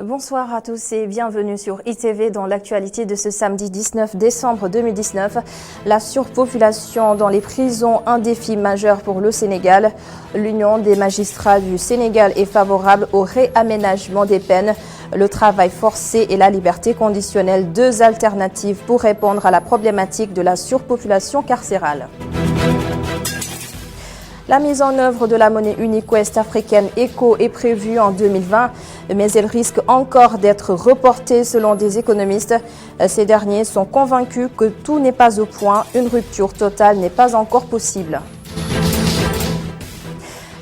Bonsoir à tous et bienvenue sur ITV dans l'actualité de ce samedi 19 décembre 2019. La surpopulation dans les prisons, un défi majeur pour le Sénégal. L'Union des magistrats du Sénégal est favorable au réaménagement des peines. Le travail forcé et la liberté conditionnelle, deux alternatives pour répondre à la problématique de la surpopulation carcérale. La mise en œuvre de la monnaie unique ouest-africaine ECO est prévue en 2020, mais elle risque encore d'être reportée selon des économistes. Ces derniers sont convaincus que tout n'est pas au point, une rupture totale n'est pas encore possible.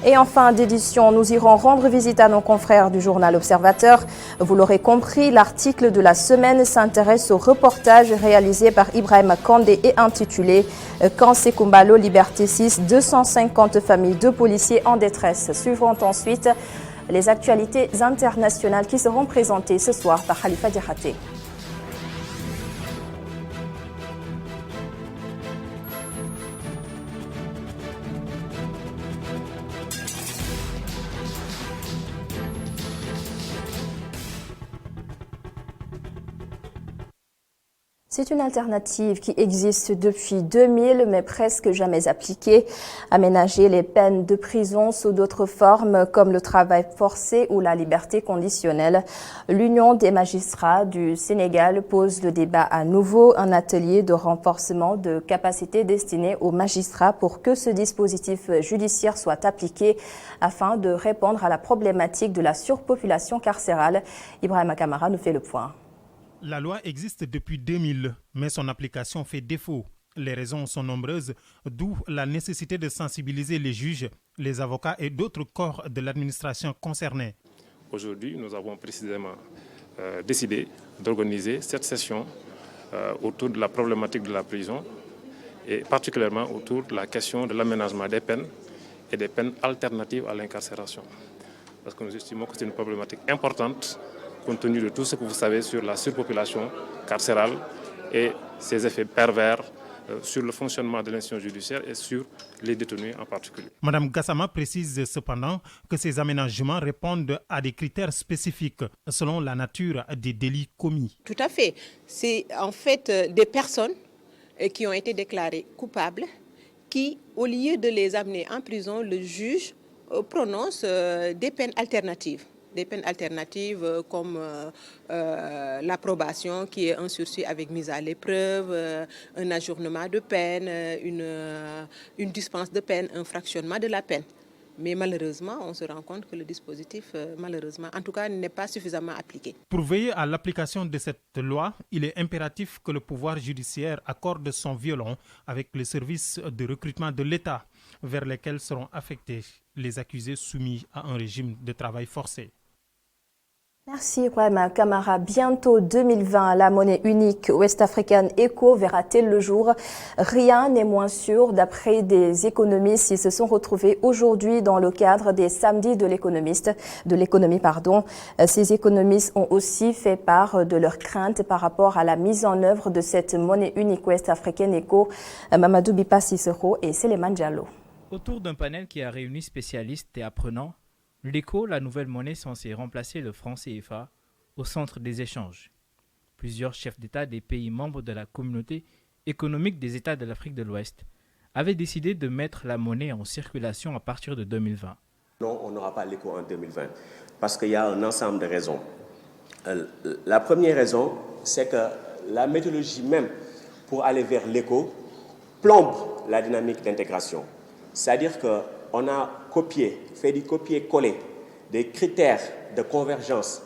Et en fin d'édition, nous irons rendre visite à nos confrères du journal Observateur. Vous l'aurez compris, l'article de la semaine s'intéresse au reportage réalisé par Ibrahima Kandé et intitulé « Quand Sékou Embalo, Liberté 6, 250 familles de policiers en détresse ». Suivront ensuite les actualités internationales qui seront présentées ce soir par Khalifa Diakhaté. C'est une alternative qui existe depuis 2000, mais presque jamais appliquée. Aménager les peines de prison sous d'autres formes, comme le travail forcé ou la liberté conditionnelle. L'Union des magistrats du Sénégal pose le débat à nouveau, un atelier de renforcement de capacités destiné aux magistrats pour que ce dispositif judiciaire soit appliqué afin de répondre à la problématique de la surpopulation carcérale. Ibrahima Kamara nous fait le point. La loi existe depuis 2000, mais son application fait défaut. Les raisons sont nombreuses, d'où la nécessité de sensibiliser les juges, les avocats et d'autres corps de l'administration concernés. Aujourd'hui, nous avons précisément décidé d'organiser cette session autour de la problématique de la prison et particulièrement autour de la question de l'aménagement des peines et des peines alternatives à l'incarcération. Parce que nous estimons que c'est une problématique importante compte tenu de tout ce que vous savez sur la surpopulation carcérale et ses effets pervers sur le fonctionnement de l'institution judiciaire et sur les détenus en particulier. Madame Gassama précise cependant que ces aménagements répondent à des critères spécifiques selon la nature des délits commis. Tout à fait. C'est en fait des personnes qui ont été déclarées coupables qui, au lieu de les amener en prison, le juge prononce des peines alternatives. Des peines alternatives comme la probation qui est un sursis avec mise à l'épreuve, un ajournement de peine, une dispense de peine, un fractionnement de la peine. Mais malheureusement, on se rend compte que le dispositif, malheureusement, en tout cas, n'est pas suffisamment appliqué. Pour veiller à l'application de cette loi, il est impératif que le pouvoir judiciaire accorde son violon avec les services de recrutement de l'État, vers lesquels seront affectés les accusés soumis à un régime de travail forcé. Merci Ibrahima Kamara. Bientôt 2020, la monnaie unique ouest-africaine ECO verra-t-elle le jour? Rien n'est moins sûr d'après des économistes qui se sont retrouvés aujourd'hui dans le cadre des samedis de l'économie. Ces économistes ont aussi fait part de leurs craintes par rapport à la mise en œuvre de cette monnaie unique ouest-africaine ECO. Mamadou Bipa Sissoko et Seleman Diallo. Autour d'un panel qui a réuni spécialistes et apprenants, l'ECO, la nouvelle monnaie censée remplacer le franc CFA, au centre des échanges. Plusieurs chefs d'État des pays membres de la communauté économique des États de l'Afrique de l'Ouest avaient décidé de mettre la monnaie en circulation à partir de 2020. Non, on n'aura pas l'ECO en 2020 parce qu'il y a un ensemble de raisons. La première raison, c'est que la méthodologie même pour aller vers l'ECO plombe la dynamique d'intégration. C'est-à-dire qu'on a fait du copier-coller des critères de convergence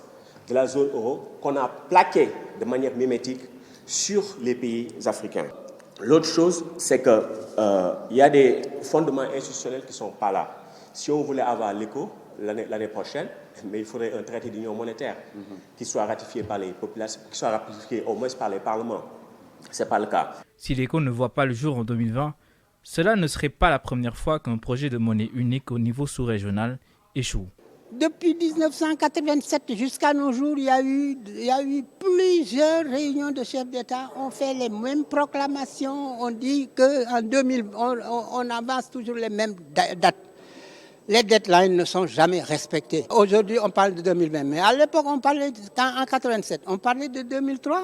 de la zone euro qu'on a plaqué de manière mimétique sur les pays africains. L'autre chose, c'est qu'il y a des fondements institutionnels qui ne sont pas là. Si on voulait avoir l'ECO l'année prochaine, mais il faudrait un traité d'union monétaire qui soit ratifié par les populations, qui soit ratifié au moins par les parlements. Ce n'est pas le cas. Si l'ECO ne voit pas le jour en 2020, cela ne serait pas la première fois qu'un projet de monnaie unique au niveau sous-régional échoue. Depuis 1987 jusqu'à nos jours, il y a eu plusieurs réunions de chefs d'État. On fait les mêmes proclamations. On dit qu'en 2000, on avance toujours les mêmes dates. les deadlines ne sont jamais respectées. Aujourd'hui, on parle de 2020, mais à l'époque, on parlait, en 87, on parlait de 2003.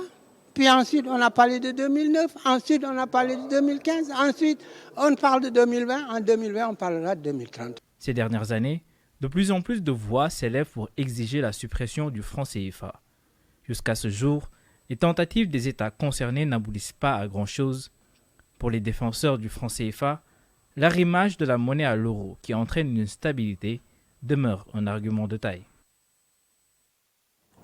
Puis ensuite, on a parlé de 2009. Ensuite, on a parlé de 2015. Ensuite, on parle de 2020. En 2020, on parlera de 2030. Ces dernières années, de plus en plus de voix s'élèvent pour exiger la suppression du franc CFA. Jusqu'à ce jour, les tentatives des États concernés n'aboutissent pas à grand-chose. Pour les défenseurs du franc CFA, l'arrimage de la monnaie à l'euro, qui entraîne une stabilité, demeure un argument de taille.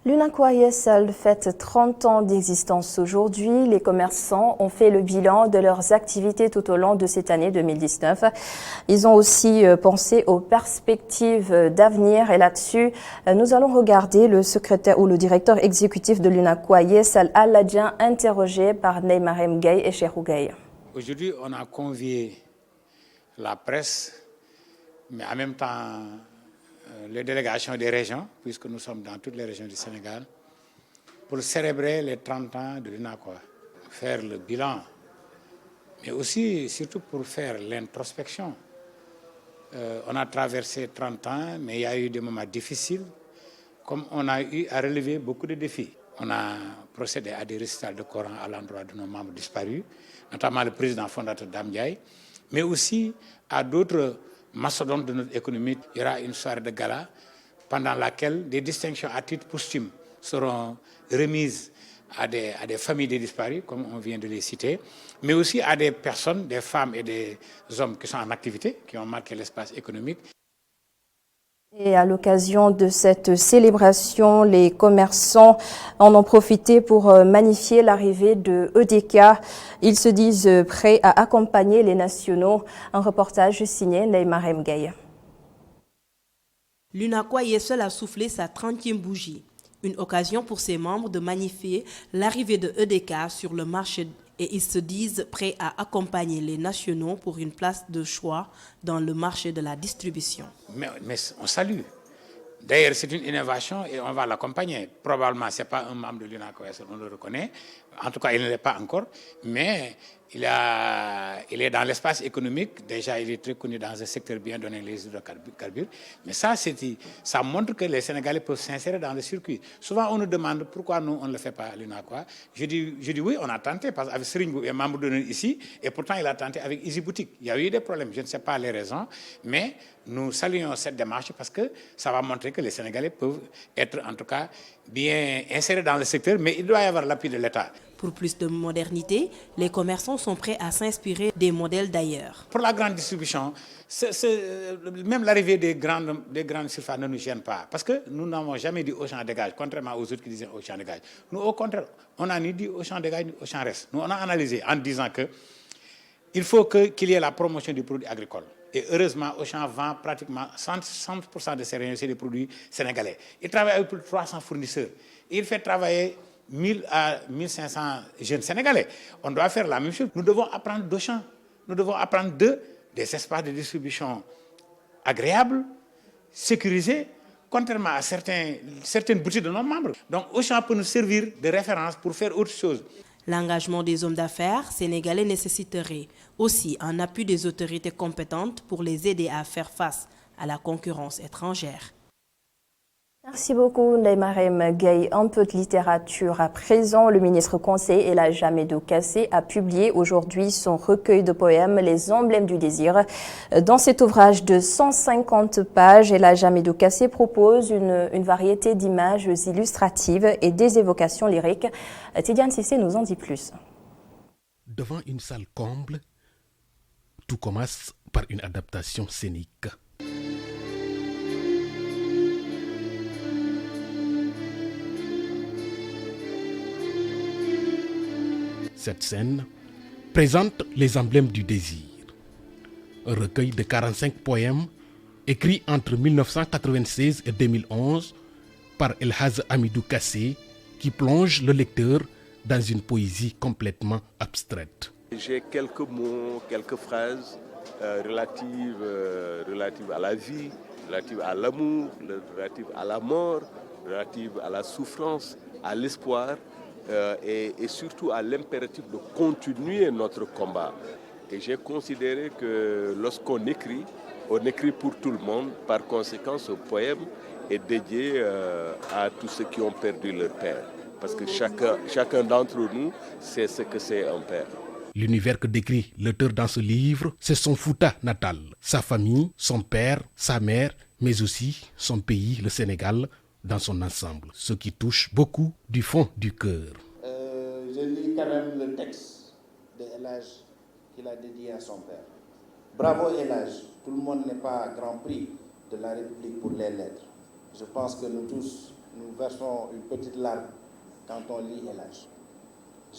L'Unacois ISL fête 30 ans d'existence aujourd'hui. Les commerçants ont fait le bilan de leurs activités tout au long de cette année 2019. Ils ont aussi pensé aux perspectives d'avenir et là-dessus, nous allons regarder le secrétaire ou le directeur exécutif de l'Unacois ISL, Aladien, interrogé par Neymar Mgaye et Cherou Gaye. Aujourd'hui, on a convié la presse, mais en même temps les délégations des régions, puisque nous sommes dans toutes les régions du Sénégal, pour célébrer les 30 ans de l'Unacois, faire le bilan, mais aussi, surtout pour faire l'introspection. On a traversé 30 ans, mais il y a eu des moments difficiles, comme on a eu à relever beaucoup de défis. On a procédé à des récitals de Coran à l'endroit de nos membres disparus, notamment le président fondateur Dame Ndiaye, mais aussi à d'autres mastodonte de notre économie. Il y aura une soirée de gala pendant laquelle des distinctions à titre posthume seront remises à des familles des disparus, comme on vient de les citer, mais aussi à des personnes, des femmes et des hommes qui sont en activité, qui ont marqué l'espace économique. Et à l'occasion de cette célébration, les commerçants en ont profité pour magnifier l'arrivée de EDK. Ils se disent prêts à accompagner les nationaux. Un reportage signé Neymar Mgaye. L'Unacois ISL a soufflé sa 30e bougie. Une occasion pour ses membres de magnifier l'arrivée de EDK sur le marché et ils se disent prêts à accompagner les nationaux pour une place de choix dans le marché de la distribution. Mais on salue. D'ailleurs, c'est une innovation et on va l'accompagner. Probablement, ce n'est pas un membre de l'Unacois, on le reconnaît. En tout cas, il ne l'est pas encore. Mais il est dans l'espace économique. Déjà, il est très connu dans un secteur bien donné, les hydrocarbures. Mais ça montre que les Sénégalais peuvent s'insérer dans le circuit. Souvent, on nous demande pourquoi nous, on ne le fait pas à l'Unacois. Je dis oui, on a tenté, parce qu'avec Serigne est membre de nous ici, et pourtant, il a tenté avec Easy Boutique. Il y a eu des problèmes, je ne sais pas les raisons, mais nous saluons cette démarche parce que ça va montrer que les Sénégalais peuvent être, en tout cas, bien insérés dans le secteur, mais il doit y avoir l'appui de l'État. Pour plus de modernité, les commerçants sont prêts à s'inspirer des modèles d'ailleurs. Pour la grande distribution, même l'arrivée des grandes surfaces ne nous gêne pas. Parce que nous n'avons jamais dit Auchan dégage, contrairement aux autres qui disaient Auchan dégage. Nous, au contraire, on n'a ni dit Auchan dégage ni Auchan reste. Nous, on a analysé en disant qu'il faut qu'il y ait la promotion des produits agricoles. Et heureusement, Auchan vend pratiquement 100% de ses rayons, c'est des produits sénégalais. Il travaille avec plus de 300 fournisseurs. Il fait travailler 1000 à 1500 jeunes Sénégalais. On doit faire la même chose. Nous devons apprendre d'Auchan. Nous devons apprendre des espaces de distribution agréables, sécurisés, contrairement à certaines boutiques de nos membres. Donc Auchan peut nous servir de référence pour faire autre chose. L'engagement des hommes d'affaires sénégalais nécessiterait aussi un appui des autorités compétentes pour les aider à faire face à la concurrence étrangère. Merci beaucoup, Neymar Mgaye. Un peu de littérature à présent. Le ministre conseil Elhadji Hamidou Kassé a publié aujourd'hui son recueil de poèmes « Les emblèmes du désir ». Dans cet ouvrage de 150 pages, Elhadji Hamidou Kassé propose une variété d'images illustratives et des évocations lyriques. Tidiane Cissé nous en dit plus. Devant une salle comble, tout commence par une adaptation scénique. Cette scène présente les emblèmes du désir, un recueil de 45 poèmes écrits entre 1996 et 2011 par Elhadji Hamidou Kassé qui plonge le lecteur dans une poésie complètement abstraite. J'ai quelques mots, quelques phrases relatives à la vie, relatives à l'amour, relatives à la mort, relatives à la souffrance, à l'espoir. Et surtout à l'impératif de continuer notre combat. Et j'ai considéré que lorsqu'on écrit, on écrit pour tout le monde. Par conséquent, ce poème est dédié à tous ceux qui ont perdu leur père. Parce que chacun d'entre nous sait ce que c'est un père. L'univers que décrit l'auteur dans ce livre, c'est son Fouta natal, sa famille, son père, sa mère, mais aussi son pays, le Sénégal, dans son ensemble. Ce qui touche beaucoup du fond du cœur. Je lis quand même le texte de El Hadj qu'il a dédié à son père. Bravo El Hadj, tout le monde n'est pas Grand Prix de la République pour les lettres. Je pense que nous tous, nous versons une petite larme quand on lit El Hadj.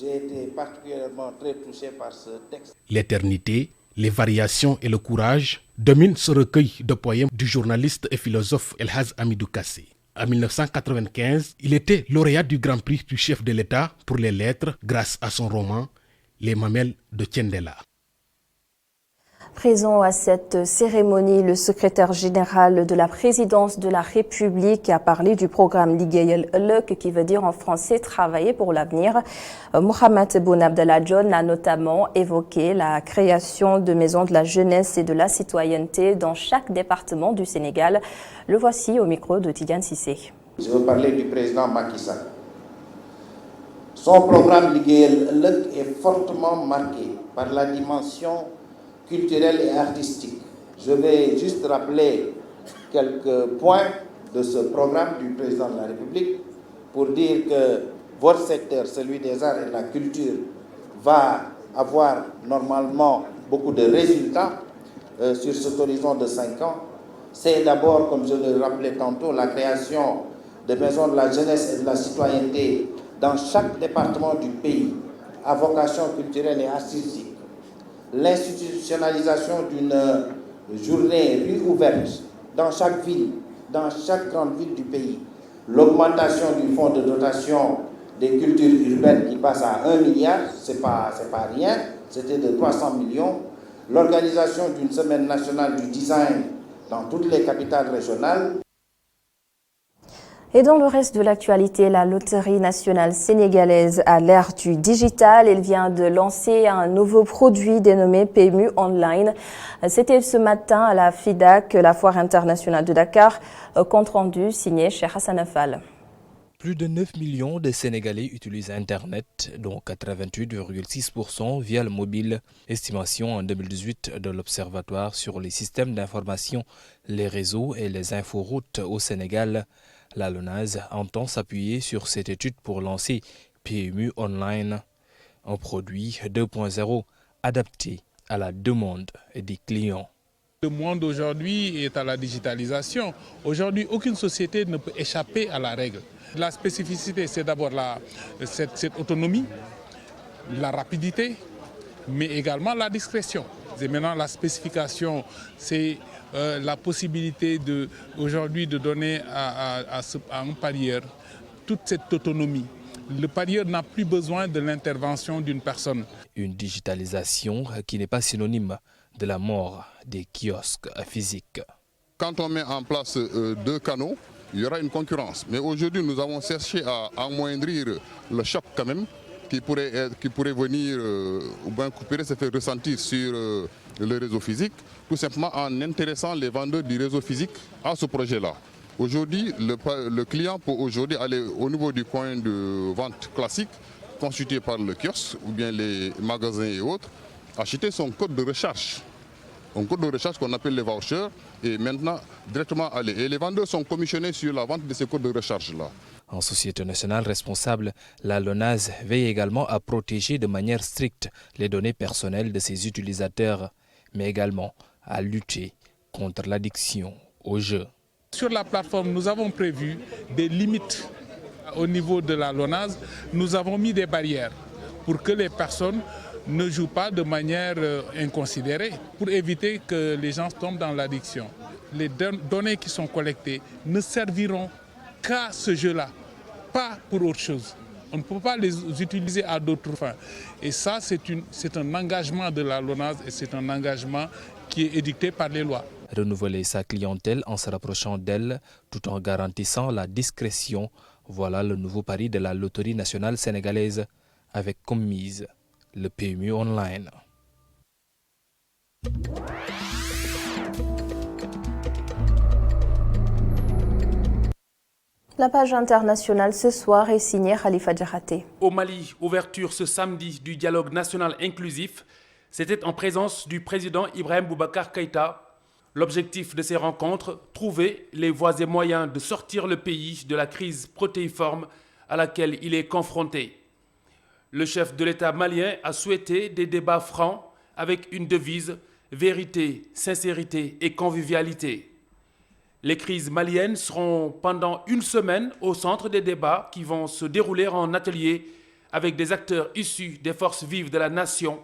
J'ai été particulièrement très touché par ce texte. L'éternité, les variations et le courage dominent ce recueil de poèmes du journaliste et philosophe El Hadj Hamidou Kassé. En 1995, il était lauréat du Grand Prix du chef de l'État pour les lettres grâce à son roman Les Mamelles de Thiendella. Présent à cette cérémonie, le secrétaire général de la présidence de la République a parlé du programme Liggéeyal Ëllëg, qui veut dire en français travailler pour l'avenir. Mohamed Boun Abdallah Dionne a notamment évoqué la création de maisons de la jeunesse et de la citoyenneté dans chaque département du Sénégal. Le voici au micro de Tidiane Cissé. Je veux parler du président Macky Sall. Son programme Liggéeyal Ëllëg est fortement marqué par la dimension culturelle et artistique. Je vais juste rappeler quelques points de ce programme du président de la République pour dire que votre secteur, celui des arts et de la culture, va avoir normalement beaucoup de résultats sur cet horizon de 5 ans. C'est d'abord, comme je le rappelais tantôt, la création de maisons de la jeunesse et de la citoyenneté dans chaque département du pays à vocation culturelle et artistique. L'institutionnalisation d'une journée rue ouverte dans chaque ville, dans chaque grande ville du pays. L'augmentation du fonds de dotation des cultures urbaines qui passe à 1 milliard, c'est pas rien, c'était de 300 millions. L'organisation d'une semaine nationale du design dans toutes les capitales régionales. Et dans le reste de l'actualité, la Loterie nationale sénégalaise à l'ère du digital, elle vient de lancer un nouveau produit dénommé PMU Online. C'était ce matin à la FIDAK, la Foire internationale de Dakar, compte rendu signé chez Hassan Afal. Plus de 9 millions de Sénégalais utilisent Internet, dont 88,6% via le mobile. Estimation en 2018 de l'Observatoire sur les systèmes d'information, les réseaux et les inforoutes au Sénégal. La LONASE entend s'appuyer sur cette étude pour lancer PMU Online, un produit 2.0 adapté à la demande des clients. Le monde aujourd'hui est à la digitalisation. Aujourd'hui, aucune société ne peut échapper à la règle. La spécificité, c'est d'abord cette autonomie, la rapidité, mais également la discrétion. Et maintenant, la spécification, c'est la possibilité aujourd'hui de donner à un parieur toute cette autonomie. Le parieur n'a plus besoin de l'intervention d'une personne. Une digitalisation qui n'est pas synonyme de la mort des kiosques physiques. Quand on met en place 2 canaux, il y aura une concurrence. Mais aujourd'hui, nous avons cherché à amoindrir le choc quand même qui pourrait venir ou bien qui pourrait se faire ressentir sur le réseau physique, tout simplement en intéressant les vendeurs du réseau physique à ce projet-là. Aujourd'hui, le client peut aujourd'hui aller au niveau du point de vente classique, constitué par le kiosque ou bien les magasins et autres, acheter son code de recharge. Un code de recharge qu'on appelle les vouchers et maintenant directement aller. Et les vendeurs sont commissionnés sur la vente de ces codes de recharge-là. En société nationale responsable, la LONASE veille également à protéger de manière stricte les données personnelles de ses utilisateurs, mais également à lutter contre l'addiction au jeu. Sur la plateforme, nous avons prévu des limites. Au niveau de la LONASE, nous avons mis des barrières pour que les personnes ne jouent pas de manière inconsidérée, pour éviter que les gens tombent dans l'addiction. Les données qui sont collectées ne serviront qu'à ce jeu-là, pas pour autre chose. On ne peut pas les utiliser à d'autres fins. Et ça, c'est un engagement de la LONASE et c'est un engagement qui est édicté par les lois. Renouveler sa clientèle en se rapprochant d'elle tout en garantissant la discrétion, voilà le nouveau pari de la Loterie nationale sénégalaise avec comme mise le PMU Online. La page internationale ce soir est signée Khalifa Djaraté. Au Mali, ouverture ce samedi du dialogue national inclusif. C'était en présence du président Ibrahim Boubacar Keïta. L'objectif de ces rencontres, trouver les voies et moyens de sortir le pays de la crise protéiforme à laquelle il est confronté. Le chef de l'État malien a souhaité des débats francs avec une devise « vérité, sincérité et convivialité ». Les crises maliennes seront pendant une semaine au centre des débats qui vont se dérouler en atelier avec des acteurs issus des forces vives de la nation,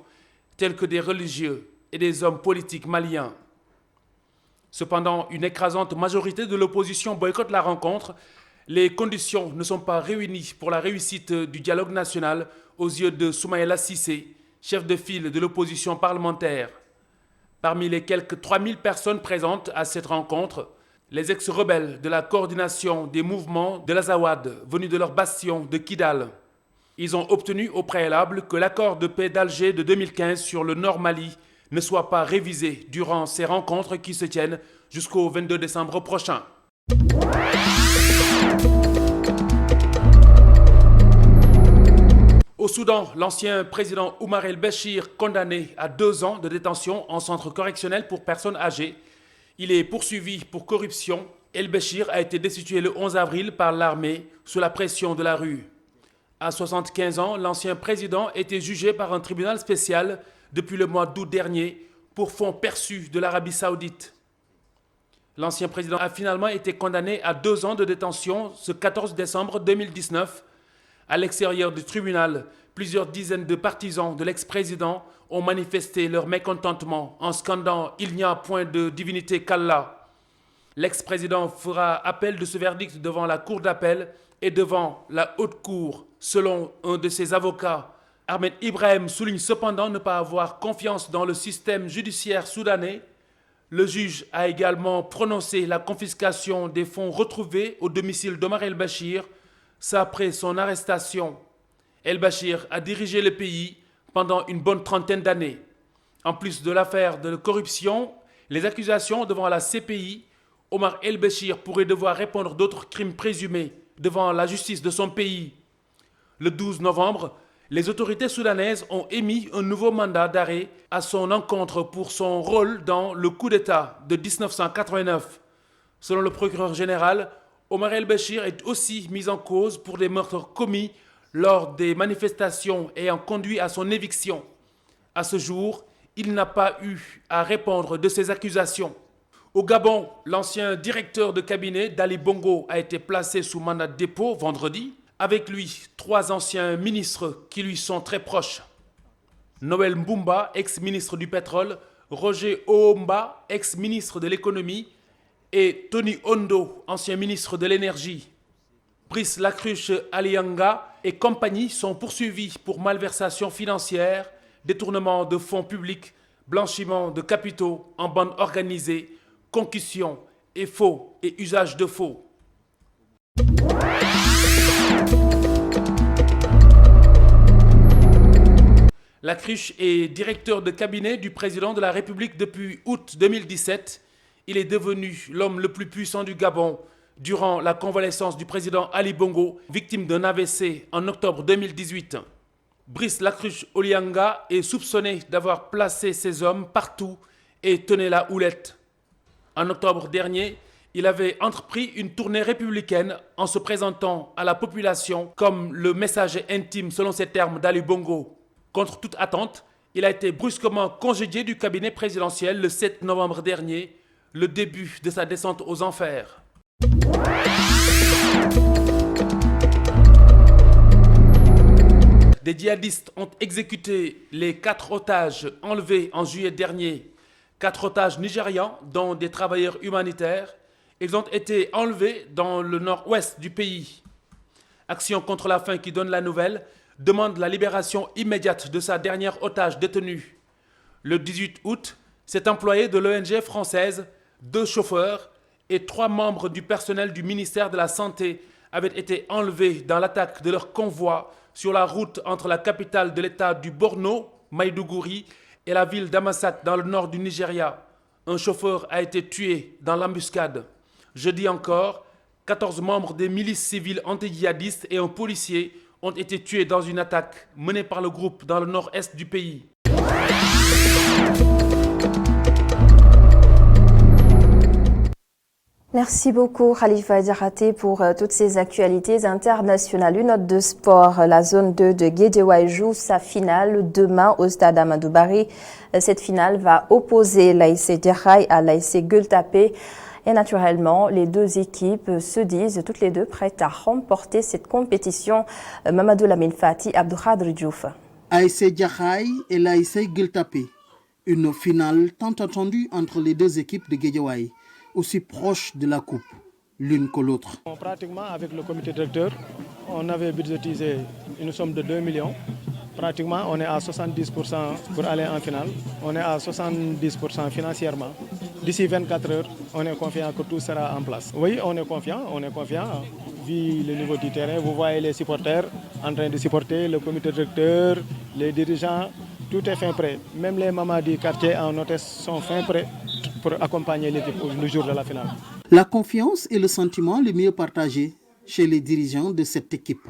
tels que des religieux et des hommes politiques maliens. Cependant, une écrasante majorité de l'opposition boycotte la rencontre. Les conditions ne sont pas réunies pour la réussite du dialogue national aux yeux de Soumaïla Cissé, chef de file de l'opposition parlementaire. Parmi les quelques 3000 personnes présentes à cette rencontre, les ex-rebelles de la coordination des mouvements de l'Azawad, venus de leur bastion de Kidal. Ils ont obtenu au préalable que l'accord de paix d'Alger de 2015 sur le Nord Mali ne soit pas révisé durant ces rencontres qui se tiennent jusqu'au 22 décembre prochain. Au Soudan, l'ancien président Omar el-Béchir, condamné à 2 ans de détention en centre correctionnel pour personnes âgées, il est poursuivi pour corruption. El-Béchir a été destitué le 11 avril par l'armée sous la pression de la rue. À 75 ans, l'ancien président était jugé par un tribunal spécial depuis le mois d'août dernier pour fonds perçus de l'Arabie Saoudite. L'ancien président a finalement été condamné à 2 ans de détention ce 14 décembre 2019. À l'extérieur du tribunal, plusieurs dizaines de partisans de l'ex-président ont manifesté leur mécontentement en scandant « Il n'y a point de divinité qu'Allah ». L'ex-président fera appel de ce verdict devant la cour d'appel et devant la haute cour, selon un de ses avocats. Ahmed Ibrahim souligne cependant ne pas avoir confiance dans le système judiciaire soudanais. Le juge a également prononcé la confiscation des fonds retrouvés au domicile d'Omar el-Béchir, ça après son arrestation. El-Béchir a dirigé le pays pendant une bonne trentaine d'années. En plus de l'affaire de corruption, les accusations devant la CPI, Omar el-Béchir pourrait devoir répondre d'autres crimes présumés devant la justice de son pays. Le 12 novembre, les autorités soudanaises ont émis un nouveau mandat d'arrêt à son encontre pour son rôle dans le coup d'État de 1989. Selon le procureur général, Omar el-Béchir est aussi mis en cause pour des meurtres commis lors des manifestations ayant conduit à son éviction. À ce jour, il n'a pas eu à répondre de ces accusations. Au Gabon, l'ancien directeur de cabinet d'Ali Bongo a été placé sous mandat de dépôt vendredi. Avec lui, 3 anciens ministres qui lui sont très proches. Noël Mbumba, ex-ministre du pétrole, Roger Oomba, ex-ministre de l'économie, et Tony Ondo, ancien ministre de l'énergie. Brice Lacruche Alianga et compagnie sont poursuivis pour malversation financière, détournement de fonds publics, blanchiment de capitaux en bande organisée, concussion et faux et usage de faux. Lacruche est directeur de cabinet du président de la République depuis août 2017. Il est devenu l'homme le plus puissant du Gabon durant la convalescence du président Ali Bongo, victime d'un AVC en octobre 2018. Brice Lacruche Olianga est soupçonné d'avoir placé ses hommes partout et tenait la houlette. En octobre dernier, il avait entrepris une tournée républicaine en se présentant à la population comme le messager intime, selon ces termes, d'Ali Bongo. Contre toute attente, il a été brusquement congédié du cabinet présidentiel le 7 novembre dernier, le début de sa descente aux enfers. Des djihadistes ont exécuté les 4 otages enlevés en juillet dernier. 4 otages nigérians, dont des travailleurs humanitaires. Ils ont été enlevés dans le nord-ouest du pays. Action contre la faim qui donne la nouvelle demande la libération immédiate de sa dernière otage détenue. Le 18 août, cet employé de l'ONG française, 2 chauffeurs et 3 membres du personnel du ministère de la Santé avaient été enlevés dans l'attaque de leur convoi sur la route entre la capitale de l'État du Borno, Maïdougouri, et la ville d'Amassat dans le nord du Nigeria. Un chauffeur a été tué dans l'embuscade. Jeudi encore, 14 membres des milices civiles anti-djihadistes et un policier ont été tués dans une attaque menée par le groupe dans le nord-est du pays. Merci beaucoup Khalifa Diarraté pour toutes ces actualités internationales. Une note de sport, la zone 2 de Guédiawaye joue sa finale demain au stade Amadou Barry. Cette finale va opposer l'ASC Jaxaay à l'ASC Gueule Tapée. Et naturellement, les deux équipes se disent toutes les deux prêtes à remporter cette compétition. Mamadou Lamine Fati, Abdoukhadr Diouf. ASC Jaxaay et l'ASC Gueule Tapée. Une finale tant attendue entre les deux équipes de Guédiawaye, aussi proches de la coupe, l'une que l'autre. Pratiquement, avec le comité directeur, on avait budgétisé une somme de 2 millions. Pratiquement, on est à 70% pour aller en finale. On est à 70% financièrement. D'ici 24 heures, on est confiant que tout sera en place. Oui, on est confiant. Vu le niveau du terrain, vous voyez les supporters en train de supporter, le comité directeur, les dirigeants, tout est fin prêt. Même les mamans du quartier en hôtesse sont fin prêts pour accompagner l'équipe le jour de la finale. La confiance est le sentiment le mieux partagé chez les dirigeants de cette équipe.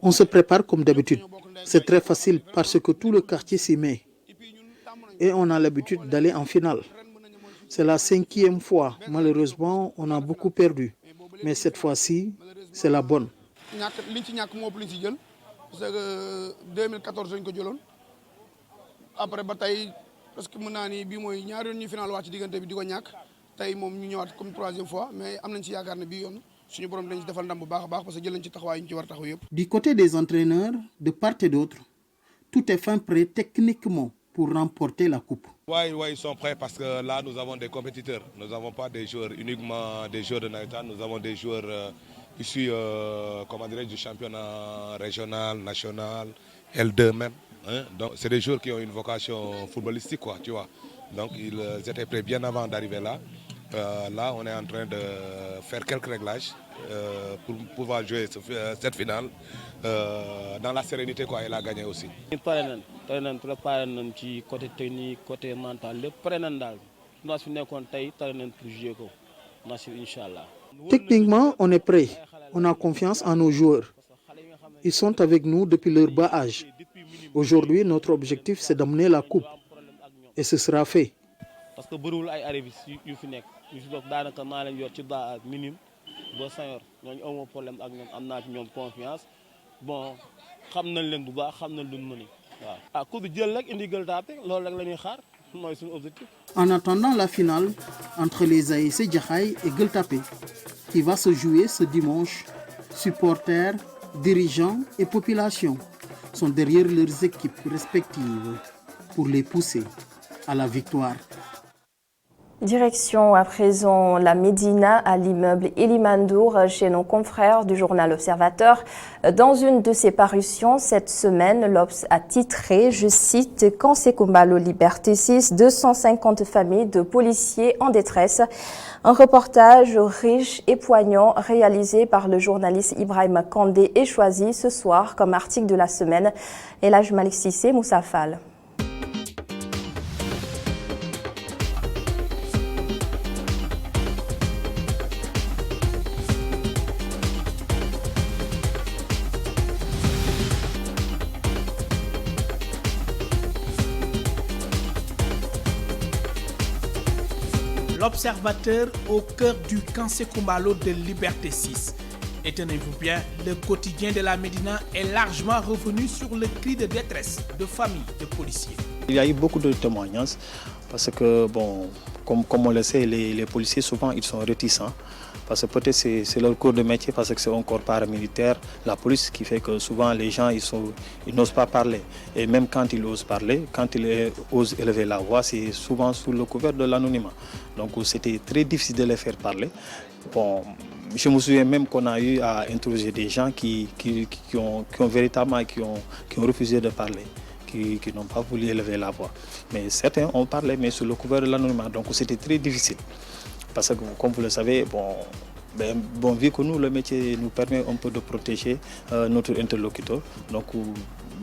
On se prépare comme d'habitude. C'est très facile parce que tout le quartier s'y met. Et on a l'habitude d'aller en finale. C'est la 5e fois. Malheureusement, on a beaucoup perdu. Mais cette fois-ci, c'est la bonne. Parce que 2014 lañ ko jëloon après ba tey parce que mën naa ni bii mooy ñaari yoon ñu final wax ci diggante bi di ko ñàkk tey moom ñu ñëwaat comme 3e fois mais am nañ ci yaakaar ne bii yoon suñu borom dañ ci defal ndam bu baax a baax parce que jël nañ ci taxawaay yi ñu ci war a taxaw yëpp. Du côté des entraîneurs, de part et d'autre, tout est fin prêt techniquement pour remporter la coupe. Oui, ils sont prêts parce que là nous avons des compétiteurs. Nous n'avons pas des joueurs uniquement des joueurs de Naïtan, nous avons des joueurs issus du championnat régional, national, L2 même. Hein? Donc c'est des joueurs qui ont une vocation footballistique, quoi, tu vois. Donc ils étaient prêts bien avant d'arriver là. Là, on est en train de faire quelques réglages pour pouvoir jouer cette finale dans la sérénité, quoi, et la gagner aussi. Préparé nañ ci côté technique, côté mental, lépp pare nañ daal. Naa fi nekkoon tey pare nañ pour jouer ko. Inch'Allah. Techniquement, on est prêt. On a confiance en nos joueurs. Ils sont avec nous depuis leur bas âge. Aujourd'hui, notre objectif, c'est d'amener la coupe. Et ce sera fait. Parce que bëriwul ay arrivistes yu fi nekk yu fi doog daanaka maa leen yor ci bas âge minimum ba senior ñooñu amoo problème ak ñoom am naa ci ñoom confiance bon xam nañ leen bu baax xam nañ luñ mën waaw. Ah ku bi jël rek indi Gueule Tapée loolu rek la ñuy xaar mooy suñu objectif. En attendant la finale entre les ASC Jaxaay et Gueule Tapée, qui va se jouer ce dimanche, supporters, dirigeants et population sont derrière leurs équipes respectives pour les pousser à la victoire. Direction à présent la Médina à l'immeuble Elimandour chez nos confrères du journal Observateur. Dans une de ses parutions cette semaine, l'Obs a titré, je cite, « Quand Sékoumbalo Liberté 6, 250 familles de policiers en détresse ». Un reportage riche et poignant réalisé par le journaliste Ibrahima Kandé est choisi ce soir comme article de la semaine. El Hadj Malick Cissé, Moussa Fall. L'Observateur au cœur du camp Sékoumbalo de Liberté 6. Étonnez-vous bien, le quotidien de la Médina est largement revenu sur le cri de détresse de familles de policiers. Il y a eu beaucoup de témoignages parce que, bon, comme on le sait, les policiers souvent ils sont réticents. Parce que peut-être c'est leur cours de métier, parce que c'est un corps paramilitaire, la police, qui fait que souvent les gens ils n'osent pas parler. Et même quand ils osent parler, quand ils osent élever la voix, c'est souvent sous le couvert de l'anonymat. Donc c'était très difficile de les faire parler. Bon, je me souviens même qu'on a eu à interroger des gens qui ont véritablement refusé de parler, qui n'ont pas voulu élever la voix. Mais certains ont parlé, mais sous le couvert de l'anonymat. Donc c'était très difficile. Parce que, comme vous le savez, bon, Bon, vu que nous, le métier nous permet un peu de protéger notre interlocuteur. Donc,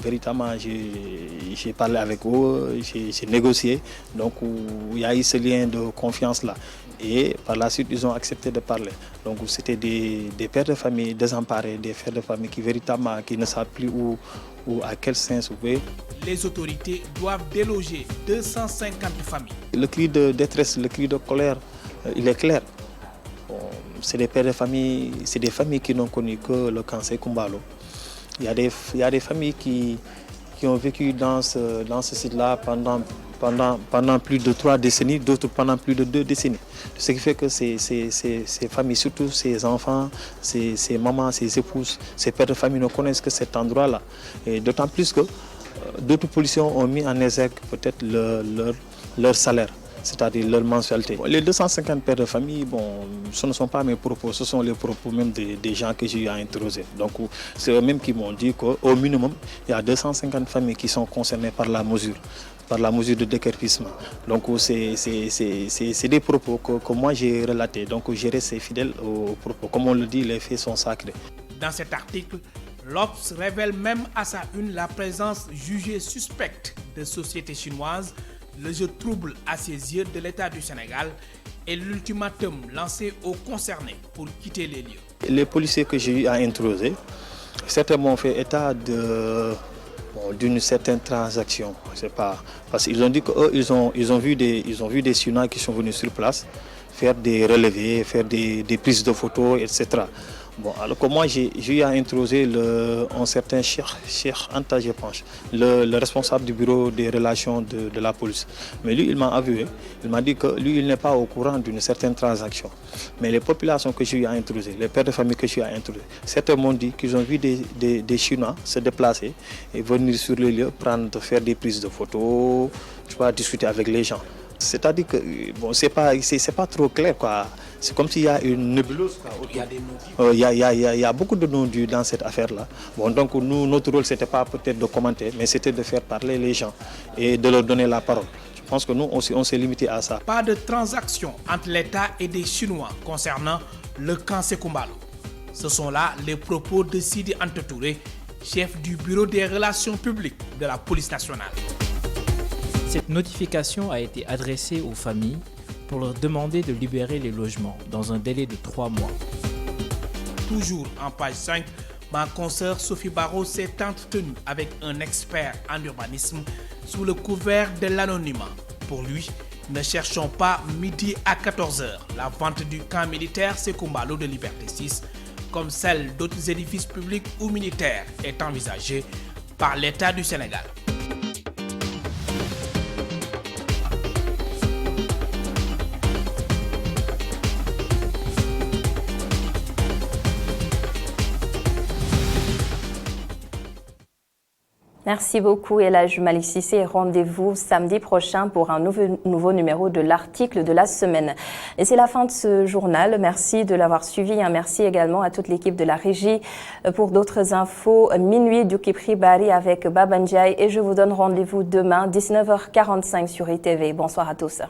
véritablement, j'ai parlé avec eux, j'ai négocié. Donc, il y a eu ce lien de confiance-là. Et par la suite, ils ont accepté de parler. Donc, c'était des pères de famille désemparés, des pères de famille qui, véritablement, qui ne savent plus où à quel sens ouvrir. Les autorités doivent déloger 250 familles. Le cri de détresse, le cri de colère, il est clair. C'est des pères de famille, c'est des familles qui n'ont connu que le cancer Kumbalo. Il y a des familles qui ont vécu dans ce site-là pendant plus de 3 décennies, d'autres pendant plus de 2 décennies. Ce qui fait que ces familles, surtout ces enfants, ces mamans, ces épouses, ces pères de famille ne connaissent que cet endroit-là. Et d'autant plus que d'autres policiers ont mis en exergue peut-être leur salaire, c'est-à-dire leur mensualité. Les 250 pères de famille, ce ne sont pas mes propos, ce sont les propos même des gens que j'ai eu à interroger. Donc c'est eux-mêmes qui m'ont dit qu'au minimum, il y a 250 familles qui sont concernées par la mesure de déguerpissement. Donc c'est des propos que moi j'ai relatés. Donc je reste fidèle aux propos. Comme on le dit, les faits sont sacrés. Dans cet article, l'Obs révèle même à sa une la présence jugée suspecte de sociétés chinoises, le jeu trouble à ses yeux de l'État du Sénégal et l'ultimatum lancé aux concernés pour quitter les lieux. Les policiers que j'ai eu à interroger, certains m'ont fait état d'une certaine transaction. Je sais pas, parce qu'ils ont dit qu'eux, ils ont vu des Chinois qui sont venus sur place faire des relevés, faire des prises de photos, etc. Bon, alors que moi, j'ai eu à interroger un certain Cheikh Anta, je pense, le responsable du bureau des relations de la police. Mais lui, il m'a avoué, il m'a dit que lui, il n'est pas au courant d'une certaine transaction. Mais les populations que j'ai eu à interroger, les pères de famille que j'ai eu à interroger, certains m'ont dit qu'ils ont vu des Chinois se déplacer et venir sur le lieu, faire des prises de photos, discuter avec les gens. C'est-à-dire que c'est pas trop clair, quoi. C'est comme s'il y a une nébuleuse. Il y a des non-dits. Il y a beaucoup de non-dits dans cette affaire-là. Donc nous, notre rôle, c'était pas peut-être de commenter, mais c'était de faire parler les gens et de leur donner la parole. Je pense que nous, on s'est limité à ça. Pas de transaction entre l'État et des Chinois concernant le camp Sekumbalo. Ce sont là les propos de Sidi Anta Touré, chef du bureau des relations publiques de la police nationale. Cette notification a été adressée aux familles pour leur demander de libérer les logements dans un délai de 3 mois. Toujours en page 5, ma consoeur Sophie Barrault s'est entretenue avec un expert en urbanisme sous le couvert de l'anonymat. Pour lui, ne cherchons pas midi à 14h la vente du camp militaire Sekumbalo de Liberté 6, comme celle d'autres édifices publics ou militaires est envisagée par l'État du Sénégal. Merci beaucoup Elhadji Malick Cissé et rendez-vous samedi prochain pour un nouveau numéro de l'article de la semaine. Et c'est la fin de ce journal. Merci de l'avoir suivi. Merci également à toute l'équipe de la régie pour d'autres infos. Minuit du Kipri Bari avec Baba Ndiaye et je vous donne rendez-vous demain 19h45 sur ITV. Bonsoir à tous.